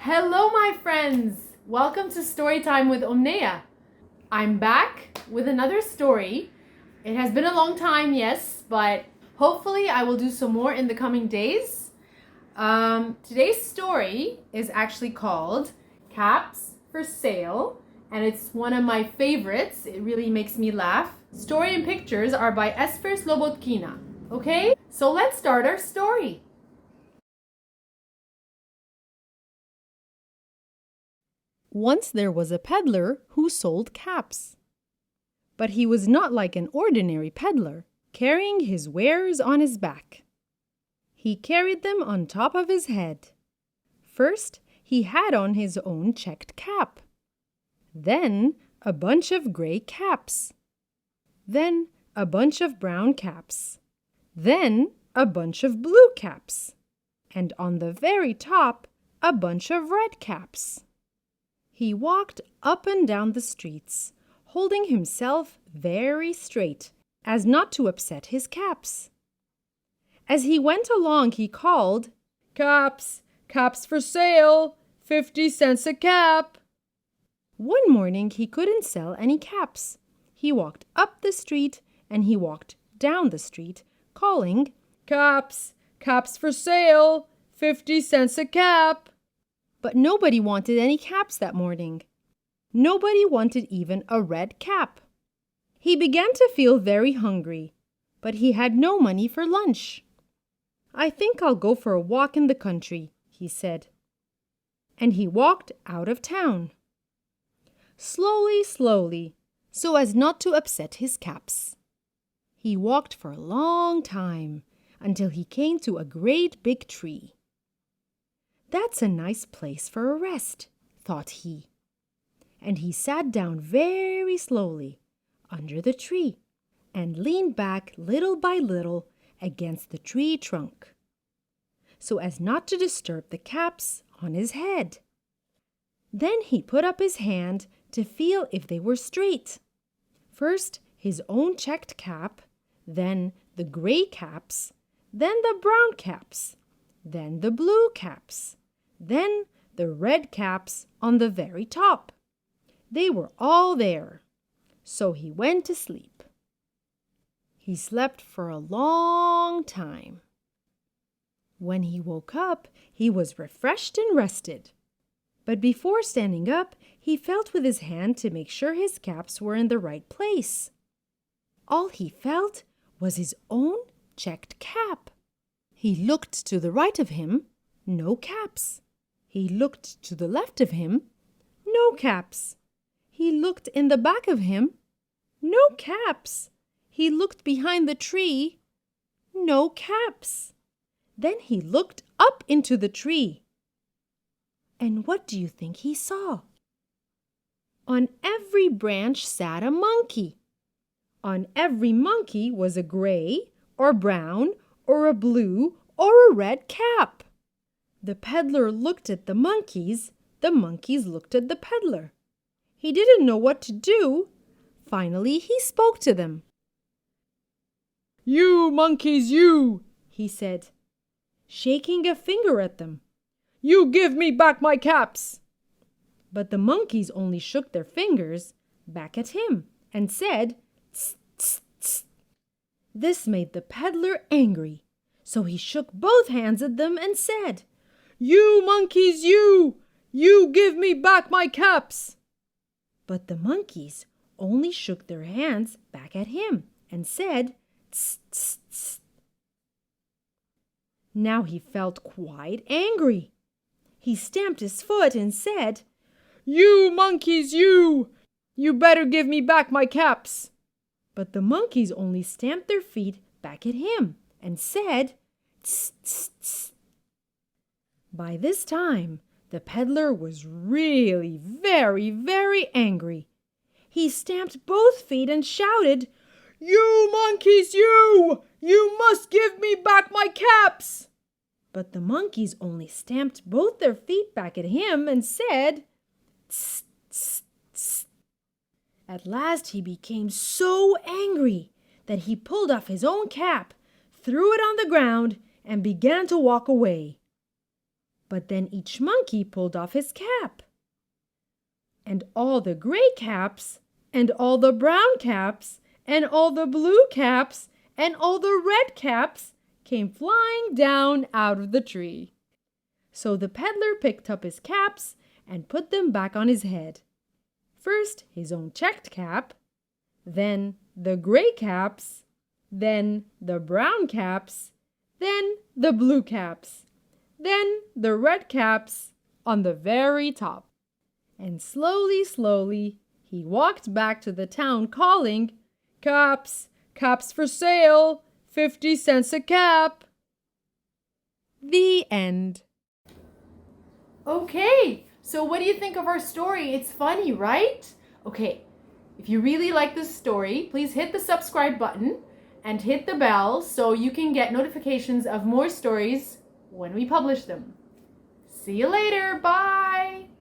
Hello, my friends! Welcome to Storytime with Omnia. I'm back with another story. It has been a long time, yes, but hopefully I will do some more in the coming days. Today's story is actually called Caps for Sale, and it's one of my favorites. It really makes me laugh. Story and pictures are by Esphyr Slobodkna. Okay, so let's start our story. Once there was a peddler who sold caps. But he was not like an ordinary peddler, carrying his wares on his back. He carried them on top of his head. First, he had on his own checked cap. Then, a bunch of gray caps. Then, a bunch of brown caps. Then, a bunch of blue caps. And on the very top, a bunch of red caps. He walked up and down the streets, holding himself very straight, as not to upset his caps. As he went along, he called, "Caps! Caps for sale! 50 cents a cap!" One morning he couldn't sell any caps. He walked up the street and he walked down the street, calling, "Caps! Caps for sale! 50 cents a cap!" But nobody wanted any caps that morning. Nobody wanted even a red cap. He began to feel very hungry, but he had no money for lunch. "I think I'll go for a walk in the country," he said. And he walked out of town. Slowly, slowly, so as not to upset his caps. He walked for a long time until he came to a great big tree. "That's a nice place for a rest," thought he. And he sat down very slowly under the tree and leaned back little by little against the tree trunk, so as not to disturb the caps on his head. Then he put up his hand to feel if they were straight. First his own checked cap, then the gray caps, then the brown caps, then the blue caps, then the red caps on the very top. They were all there. So he went to sleep. He slept for a long time. When he woke up, he was refreshed and rested. But before standing up, he felt with his hand to make sure his caps were in the right place. All he felt was his own checked cap. He looked to the right of him, no caps. He looked to the left of him, no caps. He looked in the back of him, no caps. He looked behind the tree, no caps. Then he looked up into the tree. And what do you think he saw? On every branch sat a monkey. On every monkey was a gray or brown or a blue or a red cap. The peddler looked at the monkeys looked at the peddler. He didn't know what to do. Finally, he spoke to them. "You monkeys, you," he said, shaking a finger at them. "You give me back my caps." But the monkeys only shook their fingers back at him and said, "Tss, tss, tss." This made the peddler angry, so he shook both hands at them and said, "You monkeys, you give me back my caps." But the monkeys only shook their hands back at him and said, "Tss, tss, tss." Now he felt quite angry. He stamped his foot and said, "You monkeys, you better give me back my caps." But the monkeys only stamped their feet back at him and said, "Tss, tss, tss." By this time, the peddler was really very, very angry. He stamped both feet and shouted, "You monkeys, you must give me back my caps." But the monkeys only stamped both their feet back at him and said, "Tss, tss, tss." At last he became so angry that he pulled off his own cap, threw it on the ground, and began to walk away. But then each monkey pulled off his cap. And all the gray caps, and all the brown caps, and all the blue caps, and all the red caps came flying down out of the tree. So the peddler picked up his caps and put them back on his head. First his own checked cap, then the gray caps, then the brown caps, then the blue caps, then the red caps on the very top. And slowly, slowly, he walked back to the town calling, "Caps, caps for sale, 50 cents a cap." The end. Okay, so what do you think of our story? It's funny, right? Okay, if you really like this story, please hit the subscribe button and hit the bell so you can get notifications of more stories when we publish them. See you later. Bye.